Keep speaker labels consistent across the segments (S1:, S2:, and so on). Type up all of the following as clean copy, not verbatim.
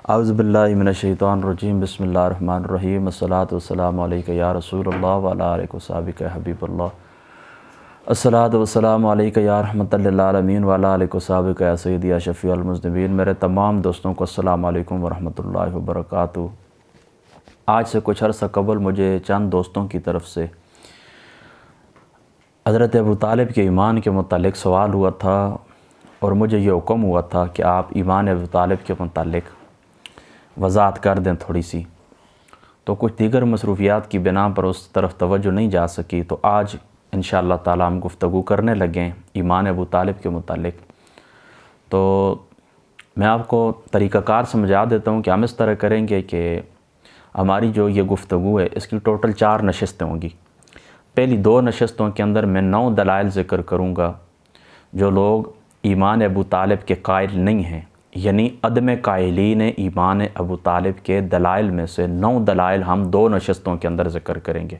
S1: اعوذ باللہ من الشیطان الرجیم بسم اللہ الرحمن الرحیم الصلاۃ والسلام علیک یا رسول اللہ وعلی آلہ وصحبہ یا حبیب اللہ الصلاۃ والسلام علیک یا رحمۃ للعالمین وعلی آلہ وصحبہ یا سیدی یا شفیع المذنبین۔ میرے تمام دوستوں کو السلام علیکم ورحمۃ اللہ وبرکاتہ۔ آج سے کچھ عرصہ قبل مجھے چند دوستوں کی طرف سے حضرت ابو طالب کے ایمان کے متعلق سوال ہوا تھا اور مجھے یہ حکم ہوا تھا کہ آپ ایمان ابو طالب کے متعلق وضاحت کر دیں تھوڑی سی، تو کچھ دیگر مصروفیات کی بنا پر اس طرف توجہ نہیں جا سکی، تو آج انشاءاللہ تعالی ہم گفتگو کرنے لگیں ایمان ابو طالب کے متعلق۔ تو میں آپ کو طریقہ کار سمجھا دیتا ہوں کہ ہم اس طرح کریں گے کہ ہماری جو یہ گفتگو ہے اس کی ٹوٹل 4 نشستیں ہوں گی۔ پہلی 2 نشستوں کے اندر میں 9 دلائل ذکر کروں گا جو لوگ ایمان ابو طالب کے قائل نہیں ہیں، یعنی عدم قائلین ایمان ابو طالب کے دلائل میں سے 9 دلائل ہم 2 نشستوں کے اندر ذکر کریں گے۔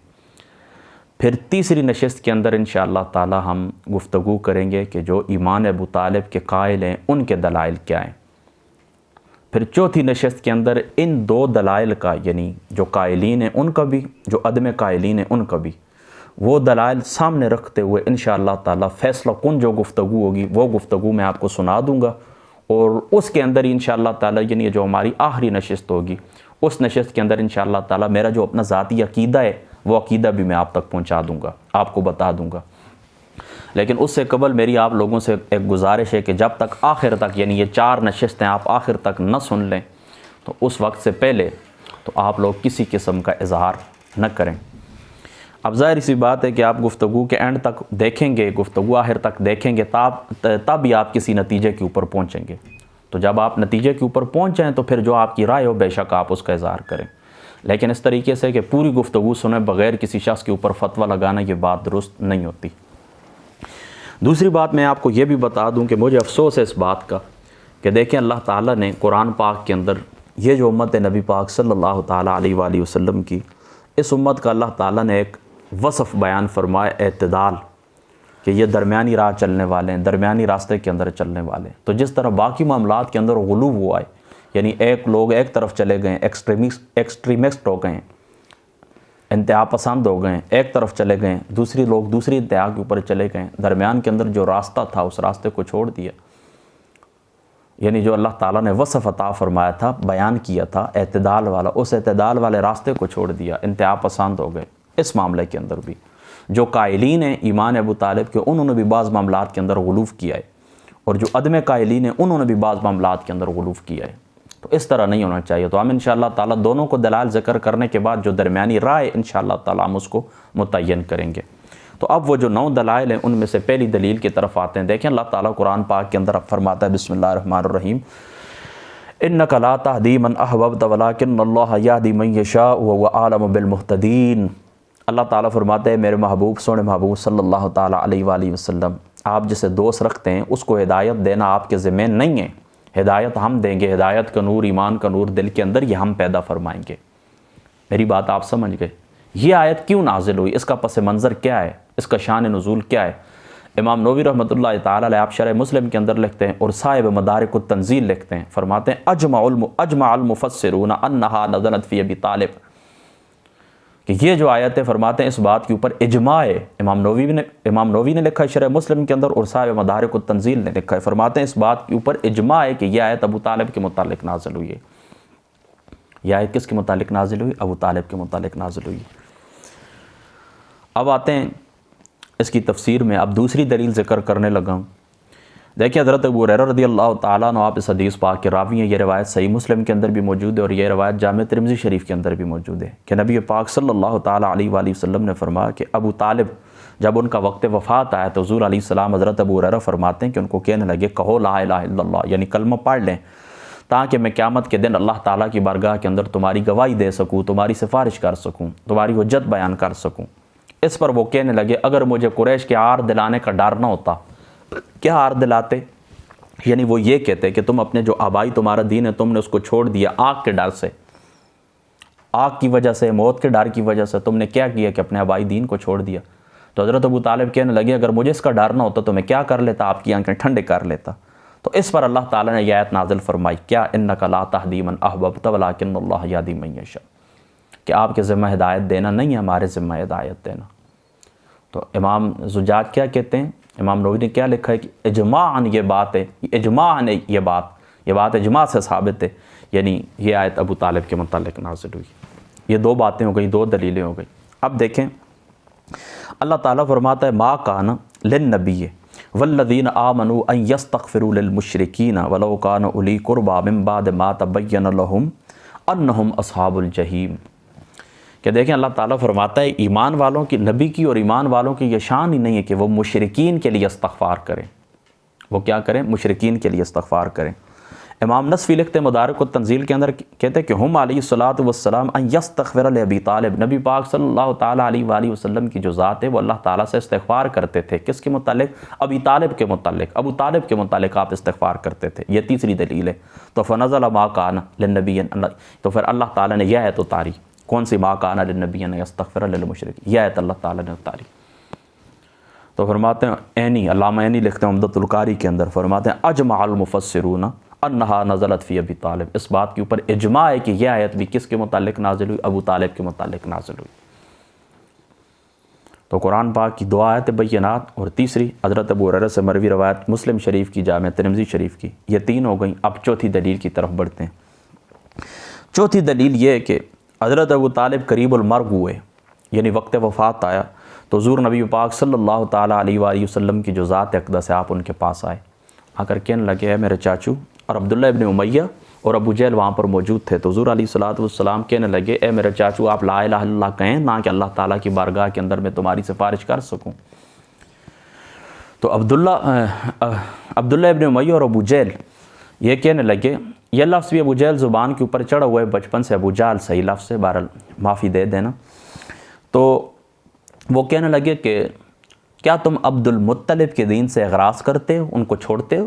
S1: پھر تیسری نشست کے اندر انشاءاللہ تعالی ہم گفتگو کریں گے کہ جو ایمان ابو طالب کے قائل ہیں ان کے دلائل کیا ہیں۔ پھر چوتھی نشست کے اندر ان 2 دلائل کا، یعنی جو قائلین ہیں ان کا بھی، جو عدم قائلین ہیں ان کا بھی، وہ دلائل سامنے رکھتے ہوئے انشاءاللہ تعالی فیصلہ کن جو گفتگو ہوگی وہ گفتگو میں آپ کو سنا دوں گا، اور اس کے اندر انشاءاللہ تعالی یعنی جو ہماری آخری نشست ہوگی اس نشست کے اندر انشاءاللہ تعالی میرا جو اپنا ذاتی عقیدہ ہے وہ عقیدہ بھی میں آپ تک پہنچا دوں گا، آپ کو بتا دوں گا۔ لیکن اس سے قبل میری آپ لوگوں سے ایک گزارش ہے کہ جب تک آخر تک، یعنی یہ 4 نشستیں آپ آخر تک نہ سن لیں تو اس وقت سے پہلے تو آپ لوگ کسی قسم کا اظہار نہ کریں۔ اب ظاہر سی بات ہے کہ آپ گفتگو کے اینڈ تک دیکھیں گے، گفتگو آخر تک دیکھیں گے تب ہی آپ کسی نتیجے کے اوپر پہنچیں گے۔ تو جب آپ نتیجے کے اوپر پہنچ جائیں تو پھر جو آپ کی رائے ہو بے شک آپ اس کا اظہار کریں، لیکن اس طریقے سے کہ پوری گفتگو سنے بغیر کسی شخص کے اوپر فتویٰ لگانا یہ بات درست نہیں ہوتی۔ دوسری بات میں آپ کو یہ بھی بتا دوں کہ مجھے افسوس ہے اس بات کا کہ دیکھیں اللہ تعالیٰ نے قرآن پاک کے اندر یہ جو امت ہے نبی پاک صلی اللہ تعالیٰ علیہ وآلہ وسلم کی، اس امت کا اللہ تعالیٰ نے ایک وصف بیان فرمائے اعتدال، کہ یہ درمیانی راہ چلنے والے ہیں، درمیانی راستے کے اندر چلنے والے ہیں۔ تو جس طرح باقی معاملات کے اندر غلو ہوا ہے، یعنی ایک لوگ ایک طرف چلے گئے، ایکسٹریمسٹ ہو گئے ہیں، انتہا پسند ہو گئے ہیں، ایک طرف چلے گئے، دوسری لوگ دوسری انتہا کے اوپر چلے گئے، درمیان کے اندر جو راستہ تھا اس راستے کو چھوڑ دیا، یعنی جو اللہ تعالیٰ نے وصف عطا فرمایا تھا، بیان کیا تھا اعتدال والا، اس اعتدال والے راستے کو چھوڑ دیا، انتہا پسند ہو گئے۔ اس معاملے کے اندر بھی جو قائلین ہیں ایمان ابو طالب کے انہوں نے بھی بعض معاملات کے اندر غلو کیا ہے، اور جو عدم قائلین ہیں انہوں نے بھی بعض معاملات کے اندر غلو کیا ہے۔ تو اس طرح نہیں ہونا چاہیے۔ تو ہم انشاءاللہ تعالیٰ دونوں کو دلائل ذکر کرنے کے بعد جو درمیانی رائے انشاءاللہ تعالیٰ ہم اس کو متعین کریں گے۔ تو اب وہ جو 9 دلائل ہیں ان میں سے پہلی دلیل کی طرف آتے ہیں۔ دیکھیں اللہ تعالیٰ قرآن پاک کے اندر فرماتا ہے بسم اللہ الرحمن الرحیم، اِنَّكَ لَا تَهْدِي مَنْ أَحْبَبْتَ وَلَكِنَّ اللَّهَ يَهْدِي مَنْ يَشَاءُ وَهُوَ أَعْلَمُ بِالْمُهْتَدِينَ۔ اللہ تعالیٰ فرماتے ہیں میرے محبوب، سونے محبوب صلی اللہ تعالیٰ علیہ وآلہ وسلم، آپ جسے دوست رکھتے ہیں اس کو ہدایت دینا آپ کے ذمہ نہیں ہے، ہدایت ہم دیں گے، ہدایت کا نور، ایمان کا نور دل کے اندر یہ ہم پیدا فرمائیں گے۔ میری بات آپ سمجھ گئے؟ یہ آیت کیوں نازل ہوئی، اس کا پس منظر کیا ہے، اس کا شان نزول کیا ہے؟ امام نووی رحمۃ اللہ تعالیٰ علیہ آپ شرح مسلم کے اندر لکھتے ہیں، اور صاحب مدارک التنزیل لکھتے ہیں، فرماتے ہیں اجمع المفسرون انہا نزلت فی ابی طالب، کہ یہ جو آیت ہے فرماتے ہیں اس بات کے اوپر اجماع ہے۔ امام نووی نے لکھا ہے شرح مسلم کے اندر، اور صاحب مدارک التنزیل نے لکھا ہے، فرماتے ہیں اس بات کے اوپر اجماع ہے کہ یہ آیت ابو طالب کے متعلق نازل ہوئی ہے۔ یہ آیت کس کے متعلق نازل ہوئی؟ ابو طالب کے متعلق نازل ہوئی۔ اب آتے ہیں اس کی تفسیر میں، اب دوسری دلیل ذکر کرنے لگا ہوں۔ دیکھیں حضرت ابو ہریرہ رضی اللہ تعالیٰ عنہ آپ اس حدیث پاک کے راوی ہیں، یہ روایت صحیح مسلم کے اندر بھی موجود ہے، اور یہ روایت جامع ترمذی شریف کے اندر بھی موجود ہے، کہ نبی پاک صلی اللہ تعالیٰ علیہ وآلہ وسلم نے فرمایا کہ ابو طالب جب ان کا وقت وفات آیا تو حضور علیہ السلام حضرت ابو ہریرہ فرماتے ہیں کہ ان کو کہنے لگے کہو لا الہ الا اللہ، یعنی کلمہ پڑھ لیں تاکہ میں قیامت کے دن اللہ تعالیٰ کی بارگاہ کے اندر تمہاری گواہی دے سکوں، تمہاری سفارش کر سکوں، تمہاری حجت بیان کر سکوں۔ اس پر وہ کہنے لگے اگر مجھے قریش کے عار دلانے کا ڈر نہ ہوتا، کیا عار دلاتے؟ یعنی وہ یہ کہتے کہ تم اپنے جو آبائی تمہارا دین ہے تم نے اس کو چھوڑ دیا آگ کے ڈر سے، آگ کی وجہ سے، موت کے ڈر کی وجہ سے تم نے کیا کیا کہ اپنے آبائی دین کو چھوڑ دیا۔ تو حضرت ابو طالب کہنے لگے اگر مجھے اس کا ڈر نہ ہوتا تو میں کیا کر لیتا، آپ کی آنکھیں ٹھنڈے کر لیتا۔ تو اس پر اللہ تعالیٰ نے یہ آیت نازل فرمائی، کیا انک لا تہدی من احببت ولکن اللہ یہدی من یشاء، کہ آپ کے ذمہ ہدایت دینا نہیں ہے، ہمارے ذمہ ہدایت دینا۔ تو امام زجاج کیا کہتے ہیں، امام نووی نے کیا لکھا ہے کہ اجماعاً یہ بات ہے، اجماعاً یہ بات اجماع سے ثابت ہے، یعنی یہ آیت ابو طالب کے متعلق نازل ہوئی۔ یہ دو باتیں ہو گئیں، دو دلیلیں ہو گئیں۔ اب دیکھیں اللہ تعالیٰ فرماتا ہے ما کان للنبی والذین آمنوا ان یستغفروا للمشرکین ولو کانوا اولی قربی من بعد ما تبین لہم انہم اصحاب الجحیم، کہ دیکھیں اللہ تعالیٰ فرماتا ہے ایمان والوں کی، نبی کی اور ایمان والوں کی یہ شان ہی نہیں ہے کہ وہ مشرکین کے لیے استغفار کریں۔ وہ کیا کریں؟ مشرکین کے لیے استغفار کریں۔ امام نصفی لکھتے ہیں مدارک التنزیل کے اندر، کہتے ہیں کہ ہم علیہ الصلاۃ والسلام ان یستغفر لابی طالب، نبی پاک صلی اللہ تعالیٰ علیہ وآلہ وسلم کی جو ذات ہے وہ اللہ تعالیٰ سے استغفار کرتے تھے۔ کس کے متعلق؟ ابی طالب کے متعلق، ابو طالب کے متعلق آپ استغفار کرتے تھے۔ یہ تیسری دلیل ہے۔ تو فنزل ما کان للنبی، تو پھر اللہ تعالیٰ نے یہ آیت اتاری، کون سی؟ ما کان للنبی ان یستغفر للمشرکین، یہ آیت اللہ تعالیٰ نے اتاری۔ تو فرماتے ہیں عینی، علامہ عینی لکھتے ہیں عمدۃ القاری کے اندر، فرماتے ہیں اجمع المفسرون انہا نزلت فی ابی طالب، اس بات کے اوپر اجماع ہے کہ یہ آیت بھی کس کے متعلق نازل ہوئی؟ ابو طالب کے متعلق نازل ہوئی۔ تو قرآن پاک کی دو آیت بینات، اور تیسری حضرت ابو ہریرہ سے مروی روایت مسلم شریف کی، جامع ترمذی شریف کی، یہ تین ہو گئیں۔ اب چوتھی دلیل کی طرف بڑھتے ہیں۔ چوتھی دلیل یہ ہے کہ حضرت ابو طالب قریب المرگ ہوئے، یعنی وقت وفات آیا، تو حضور نبی پاک صلی اللہ تعالیٰ علیہ وآلہ وسلم کی جو ذات اقدس ہے آپ ان کے پاس آئے، آ کر کہنے لگے ہے میرے چاچو، اور عبداللہ ابن امیہ اور ابو جہل وہاں پر موجود تھے، تو حضور علیہ الصلوۃ والسلام کہنے لگے اے میرے چاچو آپ لا الہ الا اللہ کہیں نہ، کہ اللہ تعالیٰ کی بارگاہ کے اندر میں تمہاری سفارش کر سکوں۔ تو عبداللہ ابن امیہ اور ابو جہل یہ کہنے لگے، یہ لفظ بھی ابو جہل زبان کے اوپر چڑھا ہوا ہے بچپن سے، ابو جہل صحیح لفظ ہے، بہرحال معافی دے دینا۔ تو وہ کہنے لگے کہ کیا تم عبد المطلب کے دین سے اغراض کرتے ہو، ان کو چھوڑتے ہو؟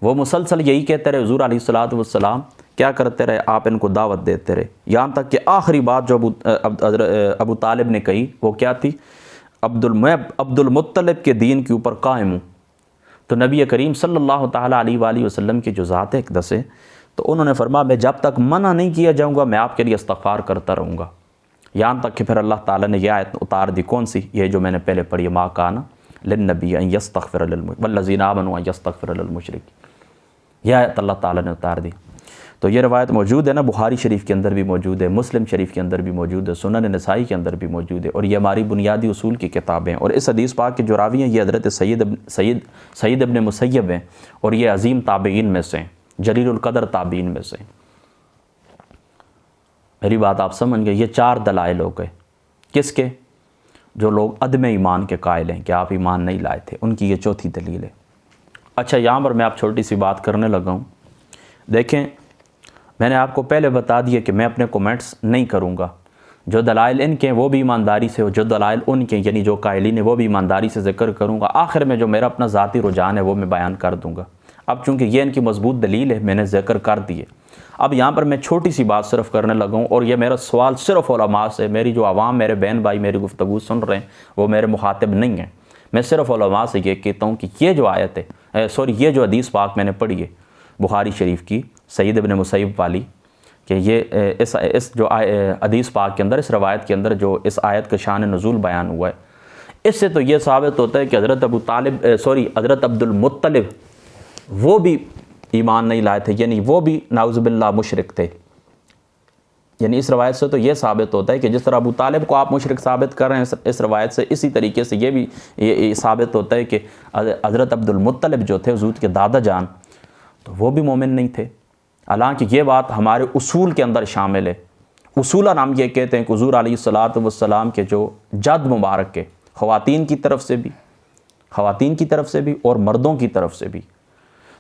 S1: وہ مسلسل یہی کہتے رہے، حضور علیہ الصلوۃ والسلام کیا کرتے رہے؟ آپ ان کو دعوت دیتے رہے، یہاں تک کہ آخری بات جو ابو طالب نے کہی وہ کیا تھی؟ میں عبد المطلب کے دین کے اوپر قائم ہوں۔ تو نبی کریم صلی اللہ تعالیٰ علیہ وآلہ وسلم کی جو ذات اقدس ہے، تو انہوں نے فرمایا میں جب تک منع نہیں کیا جاؤں گا میں آپ کے لیے استغفار کرتا رہوں گا، یہاں تک کہ پھر اللہ تعالیٰ نے یہ آیت اتار دی، کون سی؟ یہ جو میں نے پہلے پڑھی، ما کان للنبی ان یستغفر والذین آمنوا ان یستغفر للمشرکین، یہ آیت اللہ تعالیٰ نے اتار دی۔ تو یہ روایت موجود ہے نا، بخاری شریف کے اندر بھی موجود ہے، مسلم شریف کے اندر بھی موجود ہے، سنن نسائی کے اندر بھی موجود ہے، اور یہ ہماری بنیادی اصول کی کتابیں ہیں۔ اور اس حدیث پاک کے جو راوی ہیں یہ حضرت سعید ابن مسیب ہیں، اور یہ عظیم تابعین میں سے ہیں، جلیل القدر تابعین میں سے ہیں۔ میری بات آپ سمجھ گئے؟ یہ چار دلائل ہو گئے، کس کے؟ جو لوگ عدم ایمان کے قائل ہیں کہ آپ ایمان نہیں لائے تھے، ان کی یہ چوتھی دلیل ہے۔ اچھا یہاں پر میں آپ چھوٹی سی بات کرنے لگا ہوں، دیکھیں میں نے آپ کو پہلے بتا دیا کہ میں اپنے کومنٹس نہیں کروں گا، جو دلائل ان کے ہیں وہ بھی ایمانداری سے، جو دلائل ان کے یعنی جو قائلین ہیں وہ بھی ایمانداری سے ذکر کروں گا، آخر میں جو میرا اپنا ذاتی رجحان ہے وہ میں بیان کر دوں گا۔ اب چونکہ یہ ان کی مضبوط دلیل ہے میں نے ذکر کر دی ہے، اب یہاں پر میں چھوٹی سی بات صرف کرنے لگا ہوں، اور یہ میرا سوال صرف علماء سے، میری جو عوام میرے بہن بھائی میری گفتگو سن رہے ہیں وہ میرے مخاطب نہیں ہیں، میں صرف علماء سے یہ کہتا ہوں کہ یہ جو آیت ہے یہ جو حدیث پاک میں نے پڑھی ہے بخاری شریف کی سعید ابن مسیب والی، کہ یہ اس جو حدیث پاک کے اندر، اس روایت کے اندر جو اس آیت کا شان نزول بیان ہوا ہے، اس سے تو یہ ثابت ہوتا ہے کہ حضرت عبد المطلب وہ بھی ایمان نہیں لائے تھے، یعنی وہ بھی نعوذ باللہ مشرک تھے۔ یعنی اس روایت سے تو یہ ثابت ہوتا ہے کہ جس طرح ابو طالب کو آپ مشرک ثابت کر رہے ہیں اس روایت سے، اسی طریقے سے یہ بھی ثابت ہوتا ہے کہ حضرت عبد المطلب جو تھے حضور کے دادا جان، تو وہ بھی مومن نہیں تھے۔ حالانکہ یہ بات ہمارے اصول کے اندر شامل ہے، اصولاً ہم یہ کہتے ہیں کہ حضور علیہ الصلوۃ والسلام کے جو جد مبارک کے خواتین کی طرف سے بھی اور مردوں کی طرف سے بھی،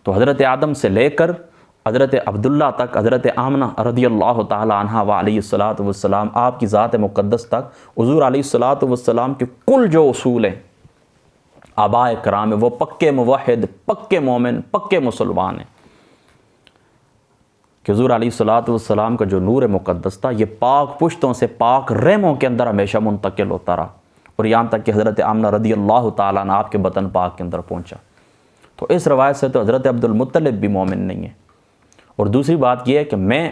S1: تو حضرت آدم سے لے کر حضرت عبداللہ تک، حضرت آمنہ رضی اللہ تعالی عنہ و علیہ الصلوۃ والسلام، آپ کی ذات مقدس تک حضور علیہ الصلوۃ والسلام کے کل جو اصول ہیں آباء کرام ہیں، وہ پکے موحد، پکے مومن، پکے مسلمان ہیں، کہ حضور علیہ الصلوۃ والسلام کا جو نور مقدس تھا یہ پاک پشتوں سے پاک رحموں کے اندر ہمیشہ منتقل ہوتا رہا، اور یہاں تک کہ حضرت آمنہ رضی اللہ تعالیٰ عنہ آپ کے بطن پاک کے اندر پہنچا۔ تو اس روایت سے تو حضرت عبدالمطلب بھی مومن نہیں ہے۔ اور دوسری بات یہ ہے کہ میں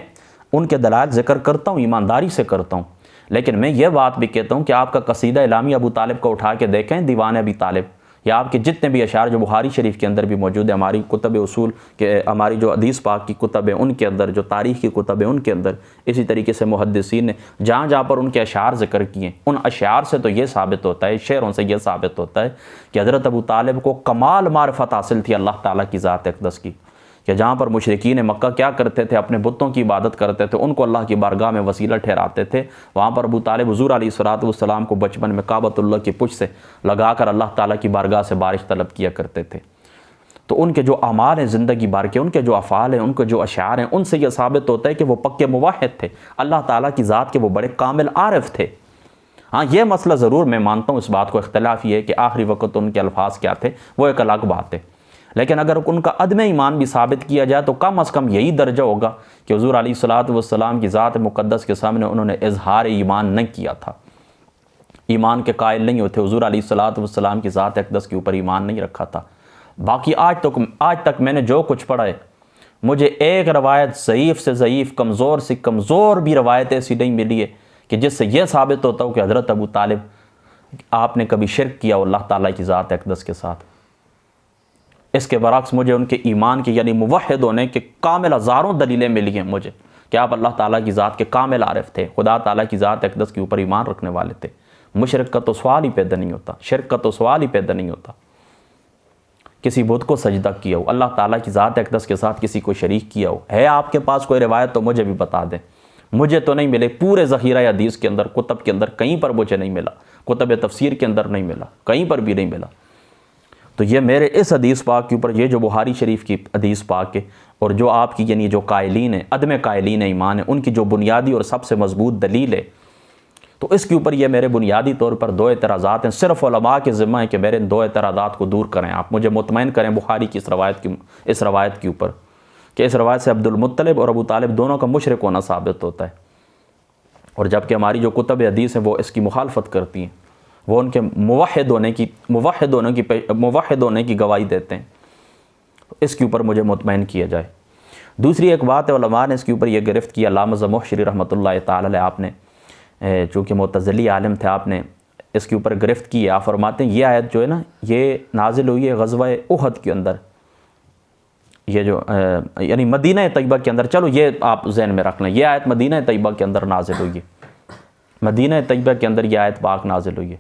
S1: ان کے دلائل ذکر کرتا ہوں، ایمانداری سے کرتا ہوں، لیکن میں یہ بات بھی کہتا ہوں کہ آپ کا قصیدہ اعلامی ابو طالب کو اٹھا کے دیکھیں، دیوان ابی طالب، یا آپ کے جتنے بھی اشعار جو بخاری شریف کے اندر بھی موجود ہے، ہماری کتب اصول کے، ہماری جو حدیث پاک کی کتب ہیں ان کے اندر، جو تاریخ کی کتب ہیں ان کے اندر، اسی طریقے سے محدثین نے جہاں جہاں پر ان کے اشعار ذکر کیے، ان اشعار سے تو یہ ثابت ہوتا ہے، شعروں سے یہ ثابت ہوتا ہے کہ حضرت ابو طالب کو کمال معرفت حاصل تھی اللہ تعالیٰ کی ذات اقدس کی، کہ جہاں پر مشرکین مکہ کیا کرتے تھے، اپنے بتوں کی عبادت کرتے تھے، ان کو اللہ کی بارگاہ میں وسیلہ ٹھہراتے تھے، وہاں پر ابو طالب حضور علیہ الصلوۃ والسلام کو بچپن میں کعبۃ اللہ کی پشت سے لگا کر اللہ تعالیٰ کی بارگاہ سے بارش طلب کیا کرتے تھے۔ تو ان کے جو اعمال ہیں زندگی بھر کے، ان کے جو افعال ہیں، ان کے جو اشعار ہیں، ان سے یہ ثابت ہوتا ہے کہ وہ پکے موحد تھے، اللہ تعالیٰ کی ذات کے وہ بڑے کامل عارف تھے۔ ہاں یہ مسئلہ ضرور میں مانتا ہوں، اس بات کو اختلاف یہ ہے کہ آخری وقت ان کے الفاظ کیا تھے، وہ ایک الگ بات ہے، لیکن اگر ان کا عدم ایمان بھی ثابت کیا جائے تو کم از کم یہی درجہ ہوگا کہ حضور علیہ الصلوۃ والسلام کی ذات مقدس کے سامنے انہوں نے اظہار ایمان نہیں کیا تھا، ایمان کے قائل نہیں ہوتے، حضور علیہ الصلوۃ والسلام کی ذات اقدس کے اوپر ایمان نہیں رکھا تھا۔ باقی آج تک میں نے جو کچھ پڑھا ہے، مجھے ایک روایت ضعیف سے ضعیف، کمزور سے کمزور بھی روایت ایسی نہیں ملی ہے کہ جس سے یہ ثابت ہوتا ہو کہ حضرت ابو طالب آپ نے کبھی شرک کیا ہو اللہ تعالیٰ کی ذات اقدس کے ساتھ۔ اس کے برعکس مجھے ان کے ایمان کے یعنی موحد ہونے کے کامل ہزاروں دلیلیں ملی ہیں مجھے کہ آپ اللہ تعالیٰ کی ذات کے کامل عارف تھے، خدا تعالیٰ کی ذات اقدس کے اوپر ایمان رکھنے والے تھے، مشرک کا تو سوال ہی پیدا نہیں ہوتا، شرک کا تو سوال ہی پیدا نہیں ہوتا، کسی بت کو سجدہ کیا ہو، اللہ تعالیٰ کی ذات اقدس کے ساتھ کسی کو شریک کیا ہو، ہے آپ کے پاس کوئی روایت تو مجھے بھی بتا دیں، مجھے تو نہیں ملے، پورے ذخیرہ حدیث کے اندر، کتب کے اندر کہیں پر مجھے نہیں ملا، کتب تفسیر کے اندر نہیں ملا، کہیں پر بھی نہیں ملا۔ تو یہ میرے اس حدیث پاک کے اوپر، یہ جو بخاری شریف کی حدیث پاک ہے اور جو آپ کی یعنی جو قائلین ہیں، عدم قائلین ایمان ہیں، ان کی جو بنیادی اور سب سے مضبوط دلیل ہے، تو اس کے اوپر یہ میرے بنیادی طور پر دو اعتراضات ہیں، صرف علماء کے ذمہ ہے کہ میرے دو اعتراضات کو دور کریں، آپ مجھے مطمئن کریں بخاری کی اس روایت کے اوپر کہ اس روایت سے عبدالمطلب اور ابو طالب دونوں کا مشرک ہونا ثابت ہوتا ہے، اور جبکہ ہماری جو کتب حدیث ہیں وہ اس کی مخالفت کرتی ہیں، وہ ان کے موحد ہونے کی گواہی دیتے ہیں، اس کے اوپر مجھے مطمئن کیا جائے۔ دوسری ایک بات ہے، علماء نے اس کے اوپر یہ گرفت کیا، علامہ زمخشری رحمۃ اللہ تعالی علیہ، آپ نے چونکہ معتزلی عالم تھے، آپ نے اس کے اوپر گرفت کی ہے۔ آپ فرماتے ہیں یہ آیت جو ہے نا، یہ نازل ہوئی ہے غزوہ احد کے اندر، یہ جو یعنی مدینہ طیبہ کے اندر، چلو یہ آپ ذہن میں رکھ لیں، یہ آیت مدینہ طیبہ کے اندر نازل ہوئی ہے، مدینہ طیبہ کے اندر یہ آیت پاک نازل ہوئی ہے،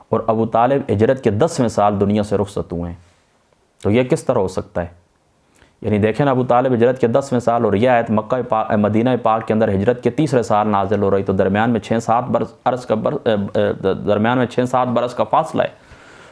S1: اور ابو طالب ہجرت کے 10ویں سال دنیا سے رخصت ہوئے ہیں، تو یہ کس طرح ہو سکتا ہے؟ یعنی دیکھیں نا، ابو طالب ہجرت کے 10ویں سال اور یہ آیت مدینہ پاک کے اندر ہجرت کے 3رے سال نازل ہو رہی، تو درمیان میں 6-7 برس کا فاصلہ ہے۔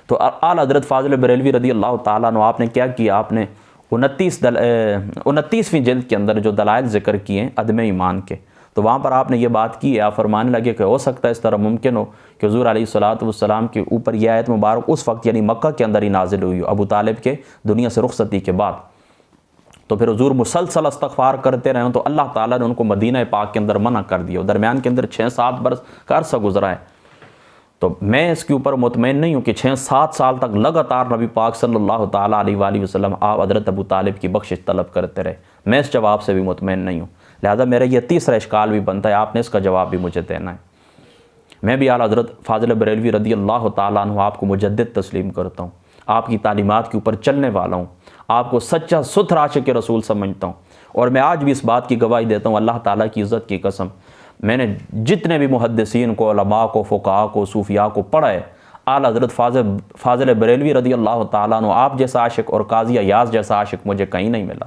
S1: تو اعلیٰ حضرت فاضل بریلوی رضی اللہ تعالیٰ عنہ، آپ نے کیا کیا؟ آپ نے 29ویں جلد کے اندر جو دلائل ذکر کیے ہیں عدم ایمان کے، تو وہاں پر آپ نے یہ بات کی ہے، آپ فرمانے لگے کہ ہو سکتا ہے اس طرح ممکن ہو کہ حضور علیہ الصلوۃ والسلام کے اوپر یہ آیت مبارک اس وقت یعنی مکہ کے اندر ہی نازل ہوئی ہو، ابو طالب کے دنیا سے رخصتی کے بعد، تو پھر حضور مسلسل استغفار کرتے رہے ہوں، تو اللہ تعالیٰ نے ان کو مدینہ پاک کے اندر منع کر دیا، درمیان کے اندر 6-7 برس کا عرصہ گزرا ہے۔ تو میں اس کے اوپر مطمئن نہیں ہوں کہ 6-7 سال تک لگاتار نبی پاک صلی اللہ تعالیٰ علیہ وآلہ وسلم آپ حضرت ابو طالب کی بخشش طلب کرتے رہے، میں اس جواب سے بھی مطمئن نہیں ہوں، لہذا میرا یہ تیسرا اشکال بھی بنتا ہے، آپ نے اس کا جواب بھی مجھے دینا ہے۔ میں بھی اعلیٰ حضرت فاضل بریلوی رضی اللہ تعالیٰ عنہ آپ کو مجدد تسلیم کرتا ہوں، آپ کی تعلیمات کے اوپر چلنے والا ہوں، آپ کو سچا ستھرا عاشق رسول سمجھتا ہوں، اور میں آج بھی اس بات کی گواہی دیتا ہوں اللہ تعالیٰ کی عزت کی قسم، میں نے جتنے بھی محدثین کو، علماء کو، فقہاء کو، صوفیاء کو پڑھا ہے، اعلیٰ حضرت فاضل بریلوی رضی اللہ تعالیٰ عنہ آپ جیسا عاشق اور قاضی ایاز جیسا عاشق مجھے کہیں نہیں ملا۔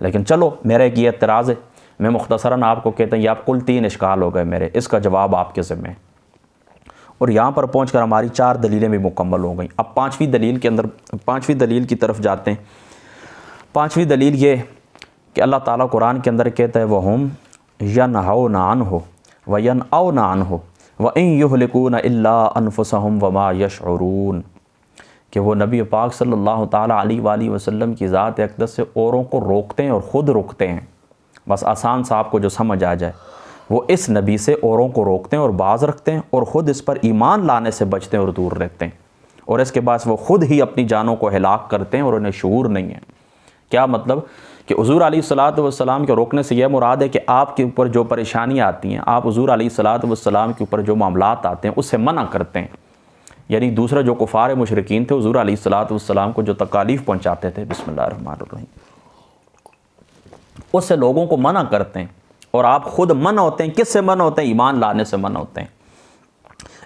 S1: لیکن چلو میرا ایک یہ اعتراض ہے، میں مختصراً آپ کو کہتا ہوں، یہ آپ کل 3 اشکال ہو گئے میرے، اس کا جواب آپ کے ذمہ ہے، اور یہاں پر پہنچ کر ہماری 4 دلیلیں بھی مکمل ہو گئیں۔ اب 5ویں دلیل کی طرف جاتے ہیں۔ 5ویں دلیل یہ کہ اللہ تعالیٰ قرآن کے اندر کہتا ہے وَهُمْ يَنْهَوْنَ عَنْهُ وَيَنْأَوْنَ عَنْهُ وَإِنْ يُهْلِكُونَ إِلَّا أَنفُسَهُمْ وَمَا يَشْعُرُونَ، کہ وہ نبی پاک صلی اللہ تعالیٰ علیہ وآلہ وسلم کی ذات اقدس سے اوروں کو روکتے ہیں اور خود رکتے ہیں۔ بس آسان سا آپ کو جو سمجھ آ جائے، وہ اس نبی سے اوروں کو روکتے ہیں اور باز رکھتے ہیں، اور خود اس پر ایمان لانے سے بچتے ہیں اور دور رہتے ہیں، اور اس کے بعد وہ خود ہی اپنی جانوں کو ہلاک کرتے ہیں اور انہیں شعور نہیں ہے۔ کیا مطلب کہ حضور علیہ الصلاۃ والسلام کے روکنے سے یہ مراد ہے کہ آپ کے اوپر جو پریشانیاں آتی ہیں، آپ حضور علیہ الصلاۃ والسلام کے اوپر جو معاملات آتے ہیں اس سے منع کرتے ہیں۔ یعنی دوسرے جو کفار مشرکین تھے حضور علیہ الصلاۃ والسلام کو جو تکالیف پہنچاتے تھے، بسم اللہ الرحمن الرحیم، اس سے لوگوں کو منع کرتے ہیں، اور آپ خود منع ہوتے ہیں۔ کس سے منع ہوتے ہیں؟ ایمان لانے سے منع ہوتے ہیں۔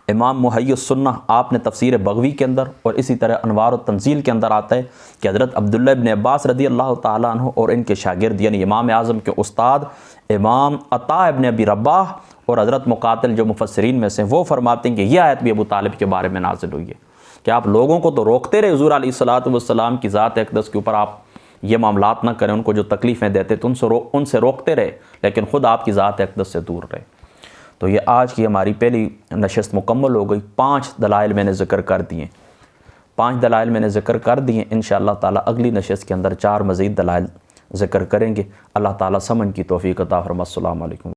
S1: امام محی السنہ آپ نے تفسیر بغوی کے اندر اور اسی طرح انوار التنزیل کے اندر آتا ہے کہ حضرت عبداللہ ابن عباس رضی اللہ تعالیٰ عنہ اور ان کے شاگرد یعنی امام اعظم کے استاد امام عطا ابن ابی رباح اور حضرت مقاتل جو مفسرین میں سے، وہ فرماتے ہیں کہ یہ آیت بھی ابو طالب کے بارے میں نازل ہوئی ہے کہ آپ لوگوں کو تو روکتے رہے حضور علیہ الصلاۃ والسلام کی ذات اقدس کے اوپر آپ یہ معاملات نہ کریں، ان کو جو تکلیفیں دیتے تو ان سے روکتے رہے، لیکن خود آپ کی ذات اقدس سے دور رہے۔ تو یہ آج کی ہماری پہلی نشست مکمل ہو گئی۔ 5 دلائل میں نے ذکر کر دیے، 5 دلائل میں نے ذکر کر دیے۔ انشاءاللہ تعالیٰ اگلی نشست کے اندر 4 مزید دلائل ذکر کریں گے۔ اللہ تعالیٰ سمجھ کی توفیق عطا فرمائے۔ السلام علیکم۔